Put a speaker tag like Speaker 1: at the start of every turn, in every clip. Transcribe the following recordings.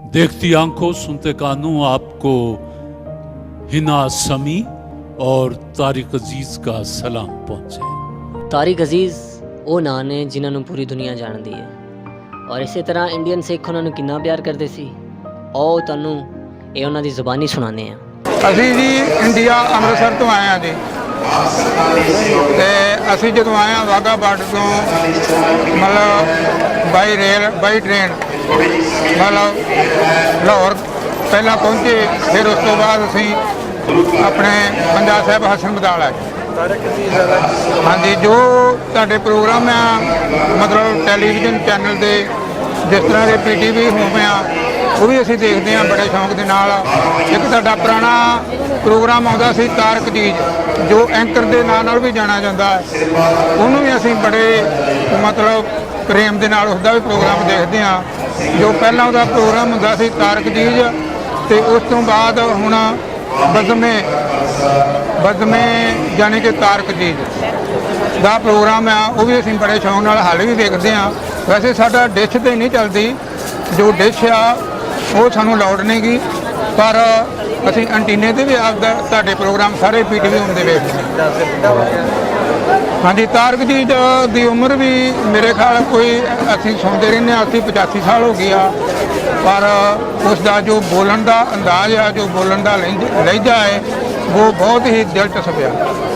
Speaker 1: देखती आंखों सुनते कानों आपको हिना समी और तारिक अजीज का सलाम पहुंचे।
Speaker 2: ਤਾਰਿਕ ਅਜ਼ੀਜ਼ ਉਹ ਨਾਂ ਨੇ ਜਿਨ੍ਹਾਂ ਨੂੰ ਪੂਰੀ ਦੁਨੀਆ ਜਾਣਦੀ ਹੈ ਔਰ ਇਸੇ ਤਰ੍ਹਾਂ ਇੰਡੀਅਨ ਸਿੱਖ ਉਹਨਾਂ ਨੂੰ ਕਿੰਨਾ ਪਿਆਰ ਕਰਦੇ ਸੀ। ਆਓ ਤੁਹਾਨੂੰ ਇਹ ਉਹਨਾਂ ਦੀ ਜ਼ੁਬਾਨੀ ਸੁਣਾਉਂਦੇ ਹਾਂ।
Speaker 3: ਅਸੀਂ ਜੀ ਇੰਡੀਆ ਅੰਮ੍ਰਿਤਸਰ ਤੋਂ ਆਏ ਹਾਂ ਜੀ ਤੇ ਅਸੀਂ ਜਦੋਂ ਆਏ ਹਾਂ ਵਾਹਗਾ ਬਾਰਡਰ ਤੋਂ ਮਤਲਬ ਬਾਈ ਰੇਲ ਬਾਈ ਟ੍ਰੇਨ ਮਤਲਬ ਲਾਹੌਰ ਪਹਿਲਾਂ ਪਹੁੰਚੇ, ਫਿਰ ਉਸ ਤੋਂ ਬਾਅਦ ਅਸੀਂ ਆਪਣੇ ਪੰਜਾਬ ਸਾਹਿਬ ਹਸਨ ਬਦਾਲ ਆਏ। ਹਾਂਜੀ, ਜੋ ਤੁਹਾਡੇ ਪ੍ਰੋਗਰਾਮ ਆ ਮਤਲਬ ਟੈਲੀਵਿਜ਼ਨ ਚੈਨਲ ਦੇ ਜਿਸ ਤਰ੍ਹਾਂ ਦੇ PTV ਹੋਵੇ ਆ ਉਹ ਵੀ ਅਸੀਂ ਦੇਖਦੇ ਹਾਂ ਬੜੇ ਸ਼ੌਂਕ ਦੇ ਨਾਲ। ਇੱਕ ਤੁਹਾਡਾ ਪੁਰਾਣਾ ਪ੍ਰੋਗਰਾਮ ਆਉਂਦਾ ਸੀ ਤਾਰਕ ਅਜ਼ੀਜ਼ ਜੋ ਐਂਕਰ ਦੇ ਨਾਂ ਨਾਲ ਵੀ ਜਾਣਿਆ ਜਾਂਦਾ ਹੈ, ਉਹਨੂੰ ਵੀ ਅਸੀਂ ਬੜੇ ਮਤਲਬ ਪ੍ਰੇਮ ਦੇ ਨਾਲ ਉਸਦਾ ਵੀ ਪ੍ਰੋਗਰਾਮ ਦੇਖਦੇ ਹਾਂ। ਜੋ ਪਹਿਲਾਂ ਉਹਦਾ ਪ੍ਰੋਗਰਾਮ ਹੁੰਦਾ ਸੀ ਤਾਰਕ ਅਜ਼ੀਜ਼ ਅਤੇ ਉਸ ਤੋਂ ਬਾਅਦ ਹੁਣ ਬਜ਼ਮੇ ਯਾਨੀ ਕਿ ਤਾਰਕ ਅਜ਼ੀਜ਼ ਦਾ ਪ੍ਰੋਗਰਾਮ ਆ, ਉਹ ਵੀ ਅਸੀਂ ਬੜੇ ਸ਼ੌਂਕ ਨਾਲ ਹਾਲੇ ਵੀ ਦੇਖਦੇ ਹਾਂ। ਵੈਸੇ ਸਾਡਾ ਡਿਸ਼ ਤੇ ਨਹੀਂ ਚੱਲਦੀ, ਜੋ ਡਿਸ਼ ਆ ਉਹ ਸਾਨੂੰ ਲੋੜ ਨਹੀਂ ਗੀ, ਪਰ ਅਸੀਂ ਐਂਟੀਨੇ 'ਤੇ ਵੀ ਆਪਦਾ ਤੁਹਾਡੇ ਪ੍ਰੋਗਰਾਮ ਸਾਰੇ PTV ਹੁੰਦੇ ਵੇਖਦੇ ਹਾਂ। ਹਾਂਜੀ, ਤਾਰਕ ਅਜ਼ੀਜ਼ ਦੀ ਉਮਰ ਵੀ ਮੇਰੇ ਖਿਆਲ ਕੋਈ ਅਸੀਂ ਸੁਣਦੇ ਰਹਿੰਦੇ ਹਾਂ 80-85 ਸਾਲ ਹੋ ਗਈ ਆ, ਪਰ ਉਸ ਦਾ ਜੋ ਬੋਲਣ ਦਾ ਅੰਦਾਜ਼ ਆ, ਜੋ ਬੋਲਣ ਦਾ ਲਹਿਜਾ ਹੈ, ਉਹ ਬਹੁਤ ਹੀ ਦਿਲਚਸਪ ਆ,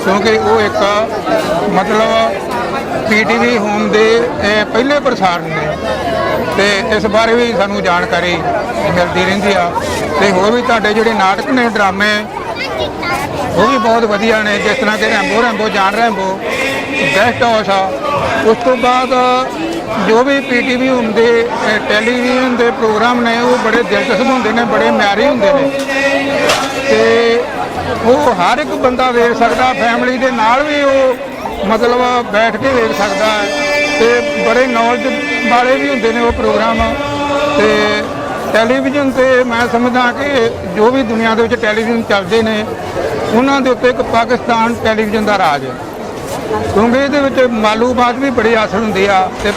Speaker 3: ਕਿਉਂਕਿ ਉਹ ਇੱਕ ਮਤਲਬ PTV ਹੋਮ ਦੇ ਪਹਿਲੇ ਪ੍ਰਸਾਰਣ ਨੇ ਅਤੇ ਇਸ ਬਾਰੇ ਵੀ ਸਾਨੂੰ ਜਾਣਕਾਰੀ ਮਿਲਦੀ ਰਹਿੰਦੀ ਆ। ਅਤੇ ਹੋਰ ਵੀ ਤੁਹਾਡੇ ਜਿਹੜੇ ਨਾਟਕ ਨੇ, ਡਰਾਮੇ, ਉਹ ਵੀ ਬਹੁਤ ਵਧੀਆ ਨੇ, ਜਿਸ ਤਰ੍ਹਾਂ ਕਿ ਰੈਂਬੋ ਜਾਨ ਰੈਂਬੋ, ਗੈਸਟ ਹਾਊਸ ਆ। ਉਸ ਤੋਂ ਬਾਅਦ ਜੋ ਵੀ PTV ਹੋਮ ਦੇ ਟੈਲੀਵਿਜ਼ਨ ਦੇ ਪ੍ਰੋਗਰਾਮ ਨੇ ਉਹ ਬੜੇ ਦਿਲਚਸਪ ਹੁੰਦੇ ਨੇ, ਬੜੇ ਮਿਆਰੀ ਹੁੰਦੇ ਨੇ ਅਤੇ ਉਹ ਹਰ ਇੱਕ ਬੰਦਾ ਵੇਖ ਸਕਦਾ, ਫੈਮਿਲੀ ਦੇ ਨਾਲ ਵੀ ਉਹ ਮਤਲਬ ਬੈਠ ਕੇ ਵੇਖ ਸਕਦਾ ਹੈ ਅਤੇ ਬੜੇ ਨੌਲੇਜ ਵਾਲੇ ਵੀ ਹੁੰਦੇ ਨੇ ਉਹ ਪ੍ਰੋਗਰਾਮ। ਅਤੇ ਟੈਲੀਵਿਜ਼ਨ 'ਤੇ ਮੈਂ ਸਮਝਦਾ ਕਿ ਜੋ ਵੀ ਦੁਨੀਆ ਦੇ ਵਿੱਚ ਟੈਲੀਵਿਜ਼ਨ ਚੱਲਦੇ ਨੇ ਉਹਨਾਂ ਦੇ ਉੱਤੇ ਇੱਕ ਪਾਕਿਸਤਾਨ ਟੈਲੀਵਿਜ਼ਨ ਦਾ ਰਾਜ ਹੈ, ਕਿਉਂਕਿ ਇਹਦੇ ਵਿੱਚ ਮਾਲੂਮਾਤ ਵੀ ਬੜੀ ਹਾਸਲ ਹੁੰਦੀ ਆ ਅਤੇ